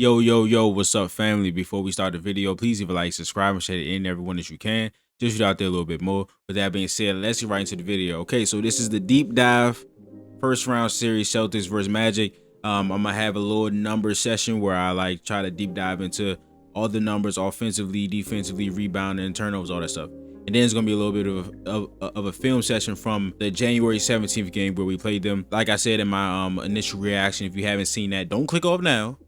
Yo, what's up, family? Before we start the video, please leave a like, subscribe, and share it in everyone that you can. Just get out there a little bit more. With that being said, let's get right into the video. Okay, so this is the deep dive first round series, Celtics versus Magic. I'm gonna have a little number session where I try to deep dive into all the numbers offensively, defensively, rebounding, and turnovers, all that stuff. And then it's gonna be a little bit of a film session from the January 17th game where we played them. Like I said in my initial reaction, if you haven't seen that, don't click off now.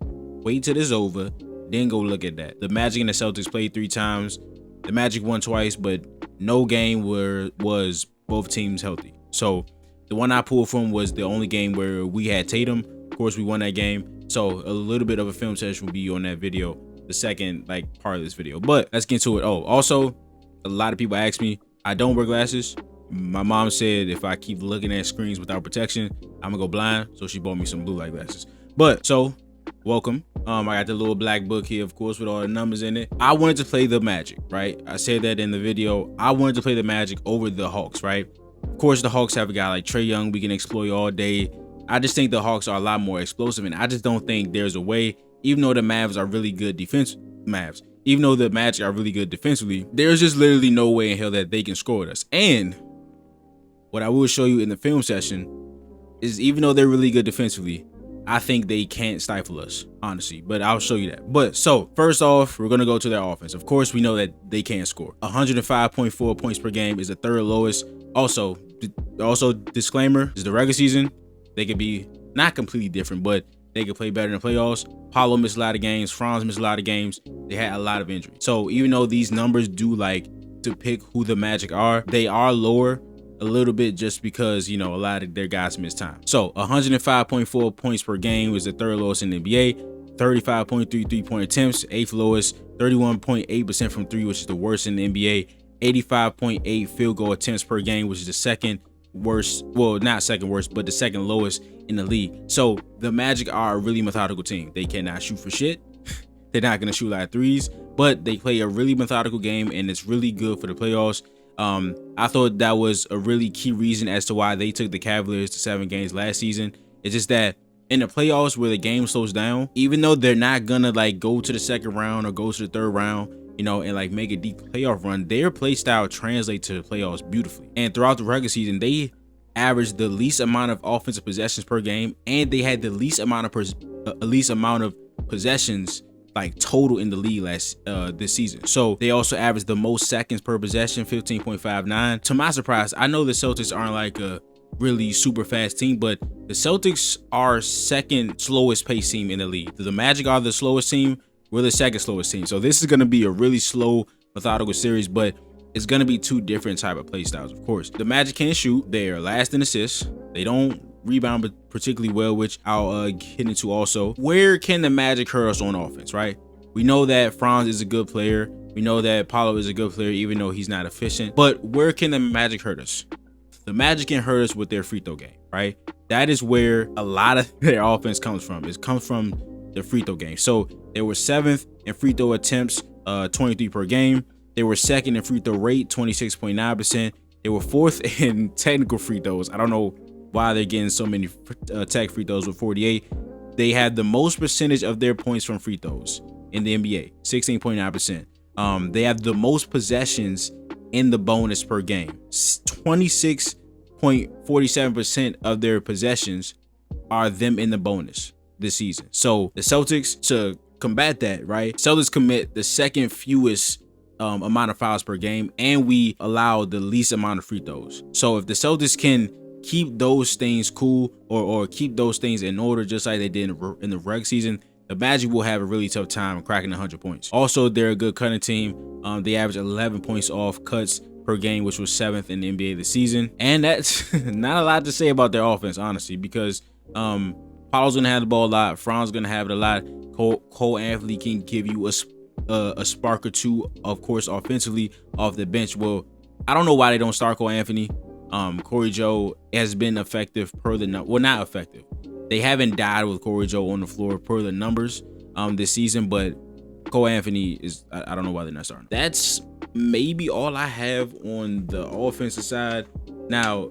Wait till it's over, then go look at that. The Magic and the Celtics played 3 times. The Magic won twice, but no game where was both teams healthy. So the one I pulled from was the only game where we had Tatum. Of course, we won that game. So a little bit of a film session will be on that video, the second part of this video. But let's get to it. Oh, also, a lot of people ask me, I don't wear glasses. My mom said if I keep looking at screens without protection, I'm gonna go blind. So she bought me some blue light glasses. But so welcome. I got the little black book here, of course, with all the numbers in it. I wanted to play the Magic, right? I said that in the video. I wanted to play the Magic over the Hawks, right? Of course, the Hawks have a guy like Trae Young we can exploit all day. I just think the Hawks are a lot more explosive, and I just don't think there's a way, even though the Mavs are really good even though the Magic are really good defensively, there's just literally no way in hell that they can score with us. And what I will show you in the film session is even though they're really good defensively, I think they can't stifle us, honestly, but I'll show you that. But so first off, we're going to go to their offense. Of course, we know that they can't score. 105.4 points per game is the third lowest. Also disclaimer, is the regular season. They could be not completely different, but they could play better in the playoffs. Paulo missed a lot of games. Franz missed a lot of games. They had a lot of injuries. So even though these numbers do to pick who the Magic are, they are lower a little bit just because, a lot of their guys miss time. So 105.4 points per game was the third lowest in the NBA, 35.3 3-point attempts, 8th lowest, 31.8% from 3, which is the worst in the NBA, 85.8 field goal attempts per game, which is the second worst, well, not second worst, but the second lowest in the league. So the Magic are a really methodical team. They cannot shoot for shit. They're not going to shoot a lot of threes, but they play a really methodical game, and it's really good for the playoffs. I thought that was a really key reason as to why they took the Cavaliers to 7 games last season. It's just that in the playoffs where the game slows down, even though they're not gonna go to the second round or go to the third round, and make a deep playoff run, their play style translates to the playoffs beautifully. And throughout the regular season, they averaged the least amount of offensive possessions per game, and they had the least amount of possessions total in the league this season. So they also averaged the most seconds per possession, 15.59. To my surprise, I know the Celtics aren't a really super fast team, but the Celtics are second slowest pace team in the league. The Magic are the slowest team. We're the second slowest team. So this is going to be a really slow, methodical series, but it's going to be 2 different type of play styles. Of course, the Magic can shoot. They are last in assists. They don't rebound particularly well, which I'll get into also. Where can the Magic hurt us on offense, right? We know that Franz is a good player. We know that Paulo is a good player, even though he's not efficient. But where can the Magic hurt us? The Magic can hurt us with their free throw game, right? That is where a lot of their offense comes from. It comes from the free throw game. So they were 7th in free throw attempts, 23 per game. They were 2nd in free throw rate, 26.9%. They were 4th in technical free throws. I don't know why they're getting so many tech free throws with 48. They had the most percentage of their points from free throws in the NBA, 16.9%. They have the most possessions in the bonus per game. 26.47% of their possessions are them in the bonus this season. So the Celtics, to combat that, right? Celtics commit the second fewest amount of fouls per game, and we allow the least amount of free throws. So if the Celtics can keep those things cool or keep those things in order, just like they did in the regular season, the Magic will have a really tough time cracking 100 points. Also, they're a good cutting team. They average 11 points off cuts per game, which was 7th in the NBA this season. And that's not a lot to say about their offense, honestly, because Paulo's gonna have the ball a lot. Franz gonna have it a lot. Cole Anthony can give you a spark or two, of course, offensively off the bench. Well, I don't know why they don't start Cole Anthony. Corey Joe has been effective per the not effective. They haven't died with Corey Joe on the floor per the numbers this season, but Cole Anthony is, I don't know why they're not starting. That's maybe all I have on the offensive side. Now,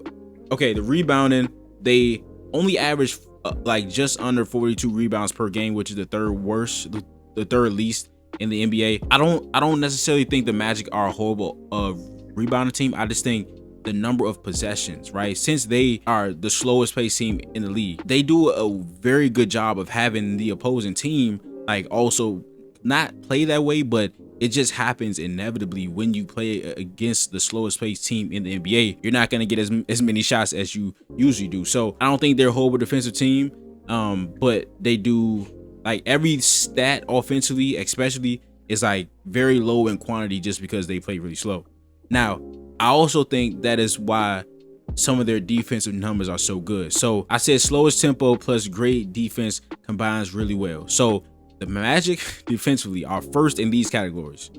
okay, the rebounding, they only averaged like just under 42 rebounds per game, which is the third worst, the third least in the NBA. I don't necessarily think the Magic are a horrible rebounding team. I just think the number of possessions, right? Since they are the slowest paced team in the league, they do a very good job of having the opposing team like also not play that way, but it just happens inevitably when you play against the slowest paced team in the NBA. You're not going to get as many shots as you usually do. So I don't think they're a horrible defensive team, but they do like every stat offensively, especially, is like very low in quantity just because they play really slow. Now, I also think that is why some of their defensive numbers are so good. So I said slowest tempo plus great defense combines really well. So the Magic defensively are first in these categories: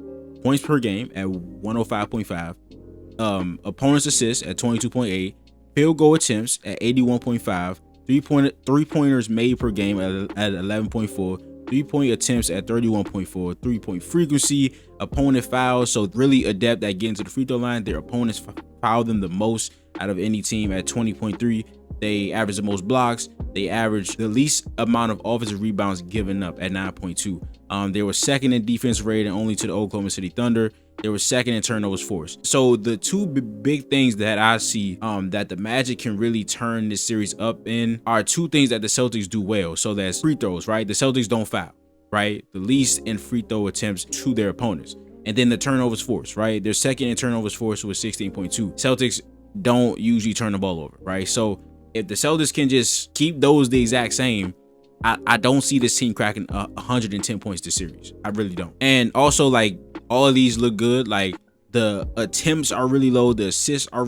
points per game at 105.5, opponents assists at 22.8, field goal attempts at 81.5, three-pointers made per game at 11.4, three-point attempts at 31.4, three-point frequency, opponent fouls, so really adept at getting to the free throw line. Their opponents foul them the most out of any team at 20.3. They average the most blocks. They average the least amount of offensive rebounds given up at 9.2. They were second in defense rating only to the Oklahoma City Thunder. They were second in turnovers forced. So the two big things that I see that the Magic can really turn this series up in are two things that the Celtics do well. So that's free throws, right? The Celtics don't foul, right? The least in free throw attempts to their opponents. And then the turnovers forced, right? They're second in turnovers forced with 16.2. Celtics don't usually turn the ball over, right? So if the Celtics can just keep those the exact same, I don't see this team cracking 110 points this series. I really don't. And also, like, all of these look good. Like, the attempts are really low. The assists are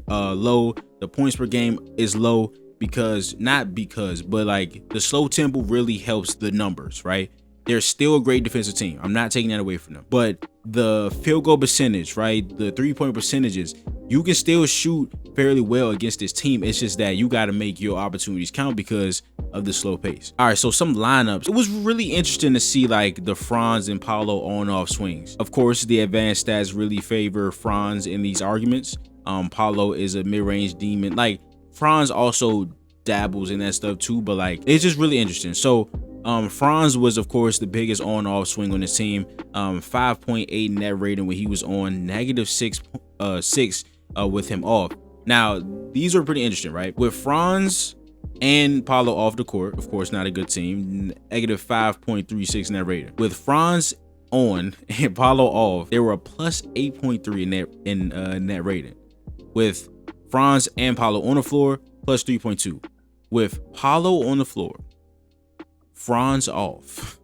low. The points per game is low but like the slow tempo really helps the numbers, right? They're still a great defensive team. I'm not taking that away from them. But the field goal percentage, right? The three-point percentages, you can still shoot fairly well against this team. It's just that you got to make your opportunities count because of the slow pace. All right, so some lineups. It was really interesting to see like the Franz and Paolo on-off swings. Of course, the advanced stats really favor Franz in these arguments. Paolo is a mid-range demon. Like, Franz also dabbles in that stuff too, but like it's just really interesting. So Franz was, of course, the biggest on-off swing on his team. 5.8 net rating when he was on, -6 with him off. Now, these are pretty interesting, right? With Franz and Paolo off the court, of course, not a good team. -5.36 net rating. With Franz on and Paolo off, they were a +8.3 in net rating. With Franz and Paolo on the floor, +3.2. With Paolo on the floor, Franz off,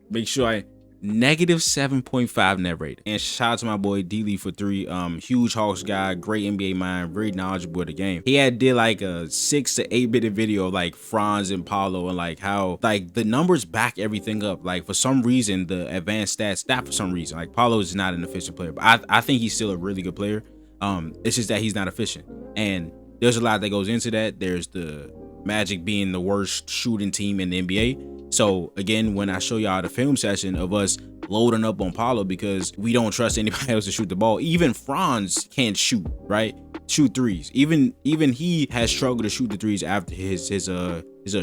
make sure I -7.5 net rating. And shout out to my boy D-Lee for 3. Huge Hawks guy, great NBA mind, very knowledgeable of the game. He did like a 6 to 8 minute video of like Franz and Paolo and like how like the numbers back everything up. Like for some reason, the advanced stats, not for some reason, like Paolo is not an efficient player, but I think he's still a really good player. It's just that he's not efficient. And there's a lot that goes into that. There's the Magic being the worst shooting team in the NBA. So again, when I show y'all the film session of us loading up on Paolo because we don't trust anybody else to shoot the ball, even Franz can't shoot, right? Shoot threes. Even he has struggled to shoot the threes after his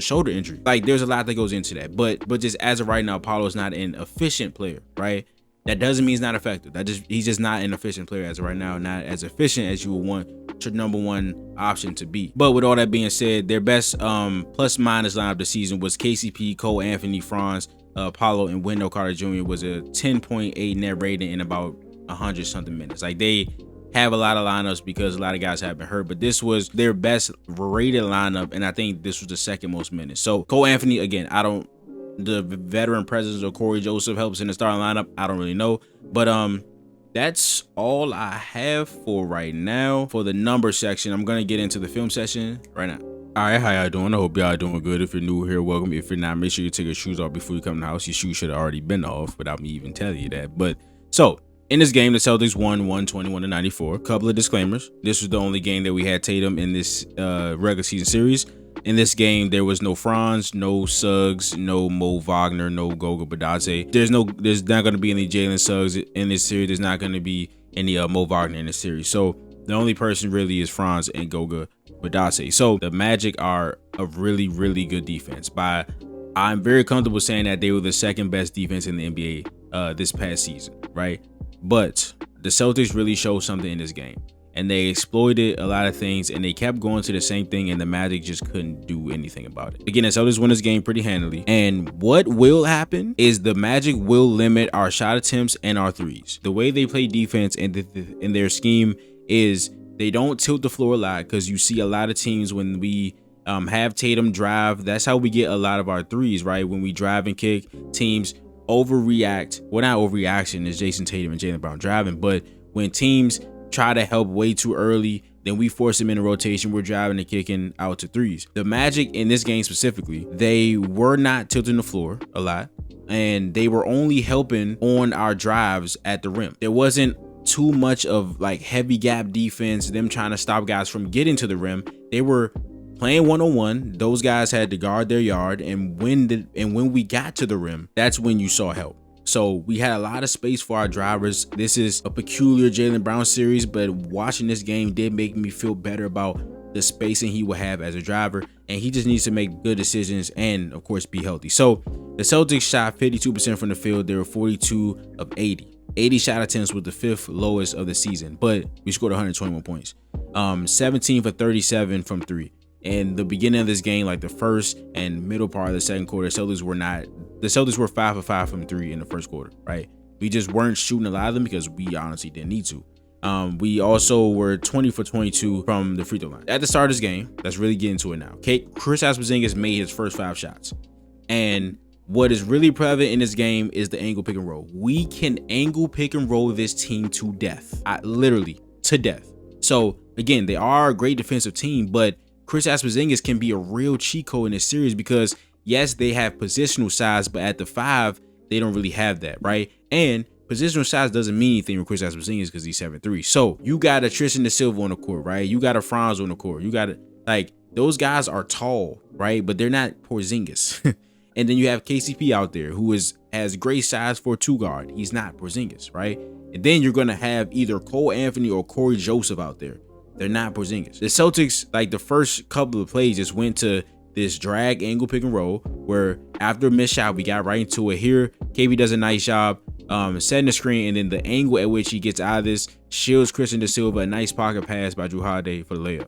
shoulder injury. Like there's a lot that goes into that. But just as of right now, Paolo's not an efficient player, right? That doesn't mean he's not effective. He's just not an efficient player as of right now, not as efficient as you would want your number one option to be. But with all that being said, their best plus minus lineup this season was KCP, Cole Anthony, Franz, Paolo, and Wendell Carter Jr. was a 10.8 net rating in about 100 something minutes. Like they have a lot of lineups because a lot of guys have been hurt, but this was their best rated lineup, and I think this was the second most minutes. So Cole Anthony, again, the veteran presence of Corey Joseph helps in the starting lineup. I don't really know, but that's all I have for right now. For the number section, I'm gonna get into the film session right now. All right, how y'all doing? I hope y'all doing good. If you're new here, welcome. If you're not, make sure you take your shoes off before you come in the house. Your shoes should have already been off without me even telling you that. But so in this game, the Celtics won 121-94. A couple of disclaimers. This was the only game that we had Tatum in this regular season series. In this game, there was no Franz, no Suggs, no Mo Wagner, no Goga Badate. There's not going to be any Jalen Suggs in this series. There's not going to be any Mo Wagner in this series. So The only person really is Franz and Goga Badase. So the Magic are a really, really good defense. I'm very comfortable saying that they were the second best defense in the NBA this past season, right? But the Celtics really showed something in this game, and they exploited a lot of things, and they kept going to the same thing, and the Magic just couldn't do anything about it. Again, the Celtics won this game pretty handily, and what will happen is the Magic will limit our shot attempts and our threes. The way they play defense and in their scheme is they don't tilt the floor a lot, because you see a lot of teams when we have Tatum drive, that's how we get a lot of our threes, right? When we drive and kick, teams overreact. Well, not overreaction is Jason Tatum and Jaylen Brown driving, but when teams try to help way too early, then we force them in a rotation. We're driving and kicking out to threes. The Magic in this game specifically, they were not tilting the floor a lot, and they were only helping on our drives at the rim. There wasn't too much of like heavy gap defense, them trying to stop guys from getting to the rim. They were playing one-on-one. Those guys had to guard their yard, and when we got to the rim, that's when you saw help. So we had a lot of space for our drivers. This is a peculiar Jaylen Brown series, but watching this game did make me feel better about the spacing he will have as a driver, and he just needs to make good decisions and, of course, be healthy. So the Celtics shot 52% from the field. They were 42 of 80. 80 shot attempts was the fifth lowest of the season, but we scored 121 points. 17 for 37 from three. In the beginning of this game, like the first and middle part of the second quarter, the Celtics were 5 for 5 from three in the first quarter, right? We just weren't shooting a lot of them because we honestly didn't need to. We also were 20 for 22 from the free throw line. At the start of this game, let's really get into it now. Kristaps Porzingis made his first 5 shots. And what is really prevalent in this game is the angle pick and roll. We can angle pick and roll this team to death. Literally to death. So again, they are a great defensive team, but Kristaps Porzingis can be a real cheat code in this series because yes, they have positional size, but at the 5, they don't really have that, right? And positional size doesn't mean anything with Kristaps Porzingis because he's 7'3". So you got a Tristan da Silva on the court, right? You got a Franz on the court. You got those guys are tall, right? But they're not Porzingis. And then you have KCP out there who has great size for a 2-guard. He's not Porzingis, right? And then you're gonna have either Cole Anthony or Corey Joseph out there. They're not Porzingis. The Celtics, like the first couple of plays, just went to this drag angle pick and roll where after a missed shot, we got right into it. Here, KB does a nice job setting the screen, and then the angle at which he gets out of this shields Tristan da Silva. A nice pocket pass by Jrue Holiday for the layup.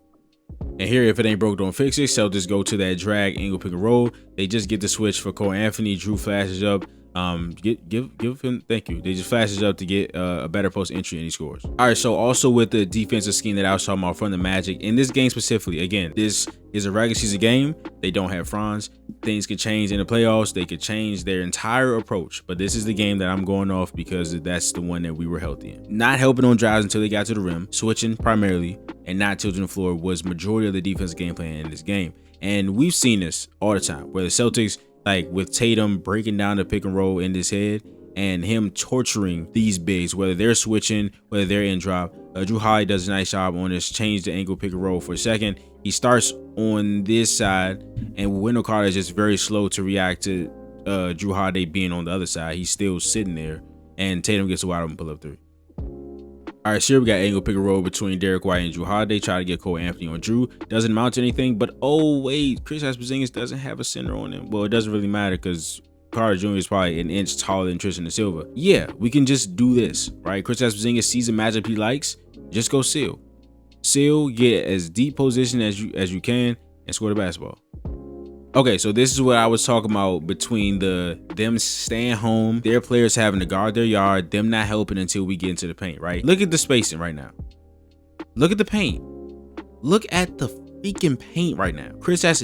And here, if it ain't broke, don't fix it. Celtics go to that drag angle pick and roll. They just get the switch for Cole Anthony. Jrue flashes up. Give him, thank you. They just flashes up to get a better post entry, and he scores. All right, so also with the defensive scheme that I was talking about from the Magic, in this game specifically, again, this is a regular season game. They don't have Franz. Things could change in the playoffs. They could change their entire approach, but this is the game that I'm going off because that's the one that we were healthy in. Not helping on drives until they got to the rim, switching primarily, and not tilting the floor was majority of the defensive game plan in this game. And we've seen this all the time, where the Celtics, like with Tatum breaking down the pick and roll in his head and him torturing these bigs, whether they're switching, whether they're in drop. Jrue Holiday does a nice job on this, change the angle pick and roll for a second. He starts on this side, and Wendell Carter is just very slow to react to Jrue Holiday being on the other side. He's still sitting there, and Tatum gets a wide open pull up 3. All right, so here we got angle pick and roll between Derek White and Jrue Holiday. Try to get Cole Anthony on Jrue. Doesn't amount to anything, but oh wait, Kristaps Porzingis doesn't have a center on him. Well, it doesn't really matter because Carter Jr. is probably an inch taller than Tristan da Silva. Yeah, we can just do this, right? Kristaps Porzingis sees a matchup he likes. Just go seal. Seal, get as deep position as you can, and score the basketball. Okay, so this is what I was talking about between them staying home, their players having to guard their yard, them not helping until we get into the paint, right? Look at the spacing right now. Look at the paint. Look at the freaking paint right now.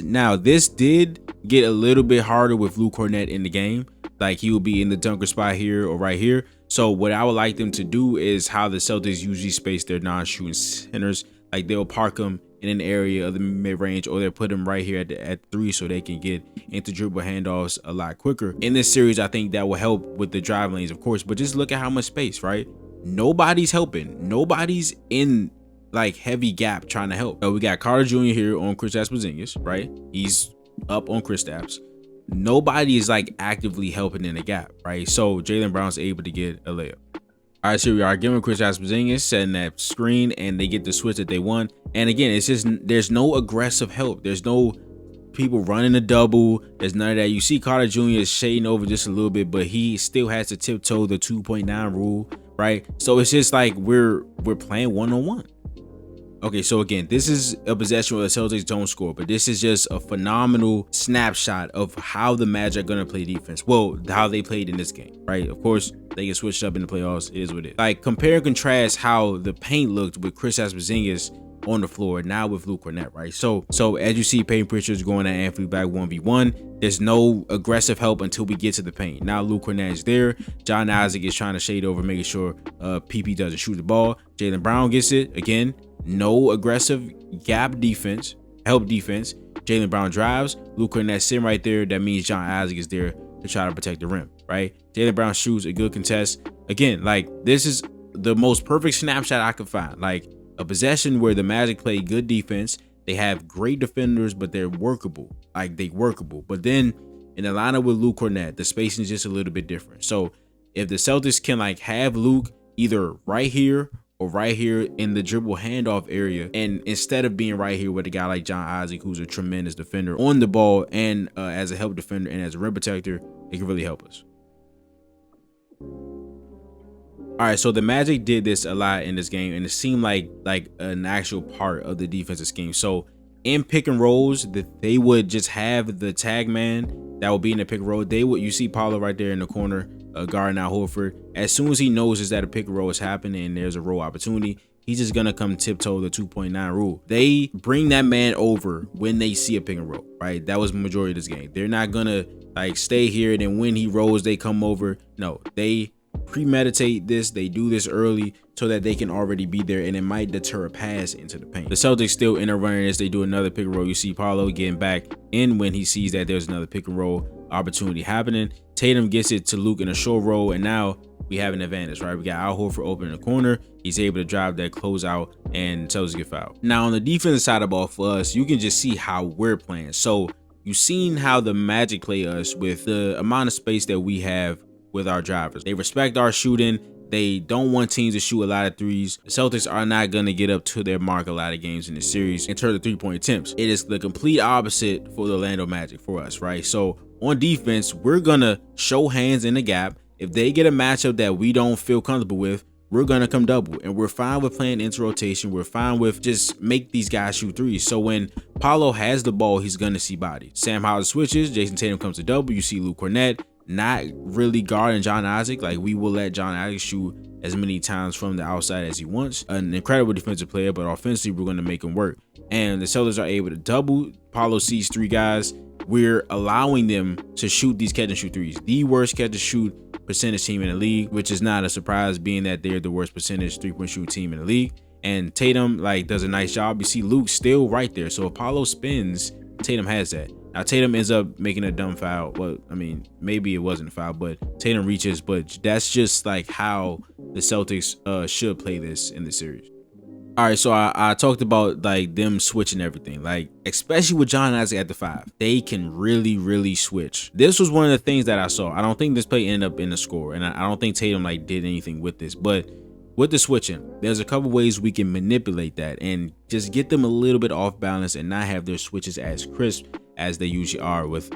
Now, this did get a little bit harder with Luke Cornett in the game. Like, he will be in the dunker spot here or right here. So what I would like them to do is how the Celtics usually space their non-shooting centers. Like, they'll park them in an area of the mid-range, or they'll put them right here at 3 so they can get into dribble handoffs a lot quicker. In this series, I think that will help with the drive lanes, of course, but just look at how much space, right? Nobody's helping. Nobody's in like heavy gap trying to help. We got Carter Jr. here on Kristaps Porzingis, right? He's up on Kristaps. Nobody is like actively helping in the gap, right? So Jaylen Brown's able to get a layup. All right, so here we are giving Kristaps Porzingis setting that screen, and they get the switch that they want. And again, it's just there's no aggressive help. There's no people running a double. There's none of that. You see Carter Jr. is shading over just a little bit, but he still has to tiptoe the 2.9 rule, right? So it's just like we're playing one-on-one. Okay, so again, this is a possession where the Celtics don't score, but this is just a phenomenal snapshot of how the Magic are going to play defense. Well, how they played in this game, right? Of course, they get switched up in the playoffs. It is what it is. Like, compare and contrast how the paint looked with Kristaps Porzingis on the floor, now with Luke Cornett, right? So as you see, Peyton Pritchard's going at Anthony Black 1v1. There's no aggressive help until we get to the paint. Now Luke Cornett is there. John Isaac is trying to shade over, making sure PP doesn't shoot the ball. Jaylen Brown gets it. Again, no aggressive gap defense, help defense. Jaylen Brown drives. Luke Cornett sitting right there. That means John Isaac is there to try to protect the rim, right? Jaylen Brown shoots a good contest. Again, like, this is the most perfect snapshot I could find. Like, a possession where the Magic play good defense. They have great defenders, but they're workable. Like, they workable. But then in the lineup with Luke Cornett, the spacing is just a little bit different. So if the Celtics can like have Luke either right here or right here in the dribble handoff area, and instead of being right here with a guy like John Isaac, who's a tremendous defender on the ball and as a help defender and as a rim protector, it can really help us. All right, so the Magic did this a lot in this game, and it seemed like an actual part of the defensive scheme. So in pick and rolls, that they would just have the tag man that would be in the pick and roll. You see Paulo right there in the corner, guarding Al Horford. As soon as he knows that a pick and roll is happening and there's a roll opportunity, he's just gonna come tiptoe the 2.9 rule. They bring that man over when they see a pick and roll, right? That was the majority of this game. They're not gonna like stay here and then when he rolls, they come over. No, they premeditate this. They do this early so that they can already be there, and it might deter a pass into the paint. The Celtics still in a running as they do another pick and roll. You see Paulo getting back in when he sees that there's another pick and roll opportunity happening. Tatum gets it to Luke in a short roll, and now we have an advantage, right? We got Al Horford open in the corner. He's able to drive that closeout, and Celtics get fouled. Now on the defensive side of the ball for us, you can just see how we're playing. So you've seen how the Magic play us with the amount of space that we have with our drivers. They respect our shooting. They don't want teams to shoot a lot of threes. The Celtics are not going to get up to their mark a lot of games in this series in terms of three-point attempts. It is the complete opposite for the Orlando Magic for us, right? So on defense, we're going to show hands in the gap. If they get a matchup that we don't feel comfortable with, we're going to come double, and we're fine with playing into rotation. We're fine with just make these guys shoot threes. So when Paulo has the ball, he's going to see body. Sam Howard switches. Jason Tatum comes to double. You see Luke Cornett not really guarding John Isaac. Like, we will let John Isaac shoot as many times from the outside as he wants. An incredible defensive player, but offensively, we're going to make him work. And the Celtics are able to double. Paulo sees three guys. We're allowing them to shoot these catch and shoot threes. The worst catch and shoot percentage team in the league, which is not a surprise being that they're the worst percentage three-point shoot team in the league. And Tatum does a nice job. You see Luke still right there. So if Paulo spins, Tatum has that. Now Tatum ends up making a dumb foul. Well, I mean, maybe it wasn't a foul, but Tatum reaches. But that's just like how the Celtics should play this in the series. All right, so I talked about like them switching everything, like especially with John Isaac at the 5. They can really switch. This was one of the things that I saw. I don't think this play ended up in the score, and I don't think Tatum did anything with this, but with the switching, there's a couple ways we can manipulate that and just get them a little bit off balance and not have their switches as crisp as they usually are with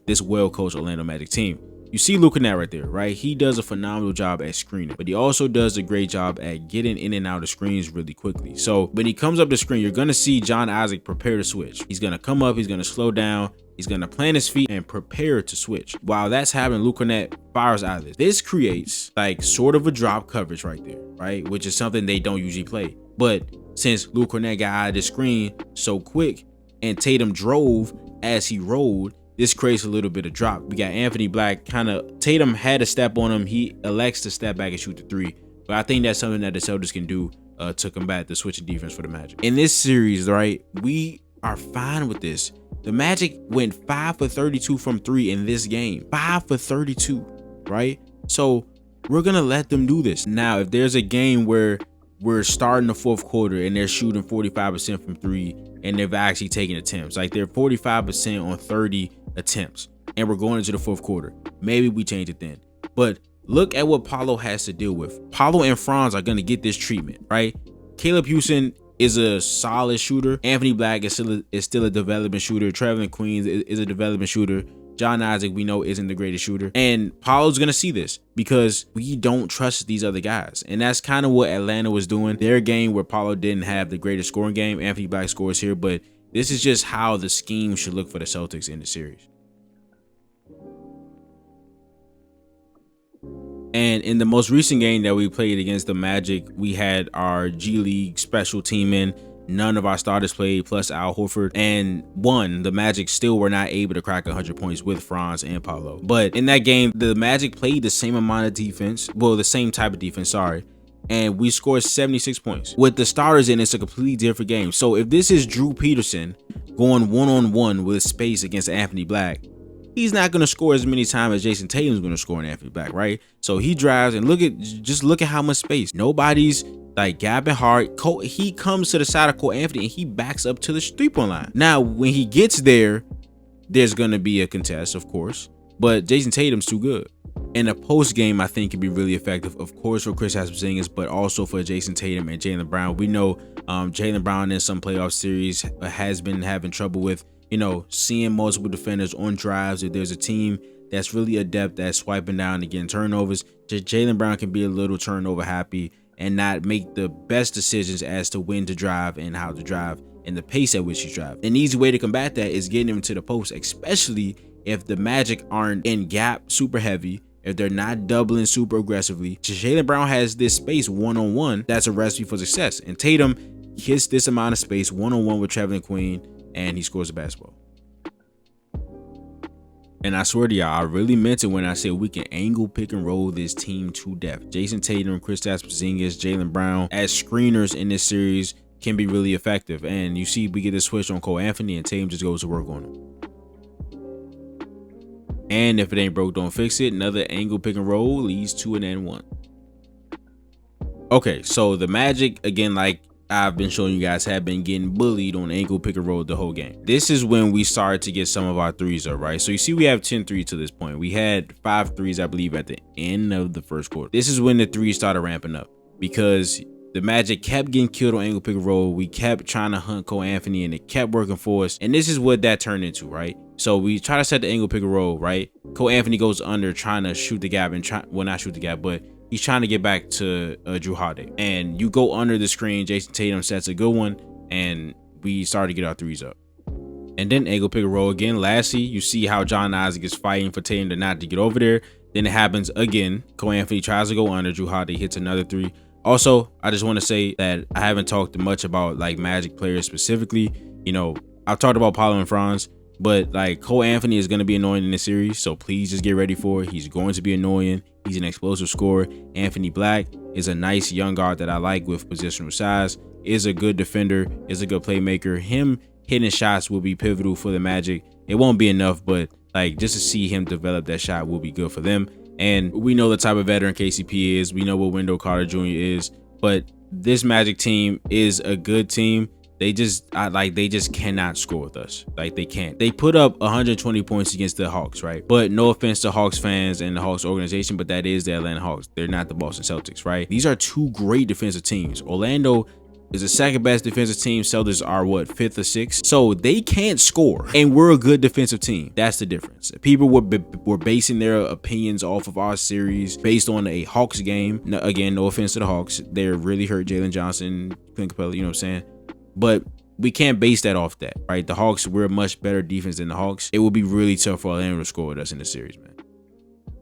this well-coached Orlando Magic team. You see Luke Cornett right there, right? He does a phenomenal job at screening, but he also does a great job at getting in and out of screens really quickly. So when he comes up the screen, you're going to see John Isaac prepare to switch. He's going to come up, he's going to slow down, he's going to plant his feet and prepare to switch. While that's happening, Luke Cornett fires out of this. This creates sort of a drop coverage right there, right? Which is something they don't usually play. But since Luke Cornett got out of the screen so quick and Tatum drove as he rolled, this creates a little bit of drop. We got Anthony Black Tatum had a step on him. He elects to step back and shoot the 3. But I think that's something that the Celtics can do to combat the switching defense for the Magic. In this series, right, we are fine with this. The Magic went 5 for 32 from 3 in this game. 5 for 32, right? So we're going to let them do this. Now, if there's a game where we're starting the fourth quarter and they're shooting 45% from 3 and they've actually taken attempts, they're 45% on 30 attempts, and we're going into the fourth quarter, maybe we change it then. But look at what Paolo has to deal with. Paolo and Franz are going to get this treatment, right? Caleb Houston is a solid shooter. Anthony Black is still a development shooter. Trevin Queens is a development shooter. John Isaac, we know, isn't the greatest shooter. And Paolo's going to see this because we don't trust these other guys. And that's kind of what Atlanta was doing. Their game where Paolo didn't have the greatest scoring game. Anthony Black scores here, but this is just how the scheme should look for the Celtics in the series. And in the most recent game that we played against the Magic, we had our G League special team in. None of our starters played, plus Al Horford, and the Magic still were not able to crack 100 points with Franz and Paolo. But in that game, the Magic played the same amount of defense, well, the same type of defense, sorry, and we scored 76 points. With the starters in, it's a completely different game. So if this is Drew Peterson going one-on-one with space against Anthony Black, he's not going to score as many times as Jason Tatum's going to score in Anthony Black, right? So he drives and just look at how much space. Nobody's like gapping hard. He comes to the side of Cole Anthony and he backs up to the 3-point line. Now, when he gets there, there's going to be a contest, of course, but Jason Tatum's too good. In a post game, I think can be really effective, of course, for Kristaps Porzingis, but also for Jason Tatum and Jaylen Brown. We know Jaylen Brown in some playoff series has been having trouble with, seeing multiple defenders on drives. If there's a team that's really adept at swiping down and getting turnovers, Jaylen Brown can be a little turnover happy and not make the best decisions as to when to drive and how to drive and the pace at which you drive. An easy way to combat that is getting him to the post, especially if the Magic aren't in gap super heavy, if they're not doubling super aggressively. Jaylen Brown has this space one-on-one. That's a recipe for success. And Tatum hits this amount of space one-on-one with Trevin Queen, and he scores a basketball. And I swear to y'all, I really meant it when I said we can angle, pick, and roll this team to death. Jason Tatum, Kristaps Porzingis, Jaylen Brown as screeners in this series can be really effective. And you see we get a switch on Cole Anthony and Tatum just goes to work on him. And if it ain't broke, don't fix it. Another angle, pick, and roll leads to an and one. Okay, so the Magic, again, like I've been showing you guys, have been getting bullied on angle, pick, and roll the whole game. This is when we started to get some of our threes up, right? So you see we have 10 threes to this point. We had 5 threes, I believe, at the end of the first quarter. This is when the threes started ramping up because the Magic kept getting killed on angle, pick, and roll. We kept trying to hunt Cole Anthony and it kept working for us. And this is what that turned into, right? So we try to set the angle, pick, and roll, right? Cole Anthony goes under trying to shoot the gap and not shoot the gap, but he's trying to get back to Drew Holiday. And you go under the screen, Jason Tatum sets a good one, and we start to get our threes up. And then angle, pick, and roll again. Lastly, you see how John Isaac is fighting for Tatum not to get over there. Then it happens again. Cole Anthony tries to go under. Drew Holiday hits another 3. Also, I just want to say that I haven't talked much about like Magic players specifically. I've talked about Paolo and Franz, but like Cole Anthony is going to be annoying in this series, so please just get ready for it. He's going to be annoying. He's an explosive scorer. Anthony Black is a nice young guard that I like with positional size, is a good defender, is a good playmaker. Him hitting shots will be pivotal for the Magic. It won't be enough, but like just to see him develop that shot will be good for them. And we know the type of veteran KCP is. We know what Wendell Carter Jr. is. But this Magic team is a good team. They just cannot score with us. Like they can't. They put up 120 points against the Hawks, right? But no offense to Hawks fans and the Hawks organization, but that is the Atlanta Hawks. They're not the Boston Celtics, right? These are 2 great defensive teams. Orlando is the second best defensive team. Celtics are what, 5th or 6th? So they can't score, and we're a good defensive team. That's the difference. People were basing their opinions off of our series based on a Hawks game. Now, again, no offense to the Hawks. They're really hurt Jalen Johnson, Clint Capella, you know what I'm saying? But we can't base that off that, right? The Hawks, we're a much better defense than the Hawks. It will be really tough for Orlando to score with us in the series, man.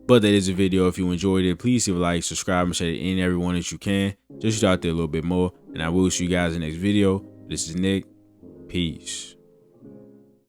But that is a video. If you enjoyed it, please leave a like, subscribe, and share it in everyone that you can. Just shoot out there a little bit more. And I will see you guys in the next video. This is Nick. Peace.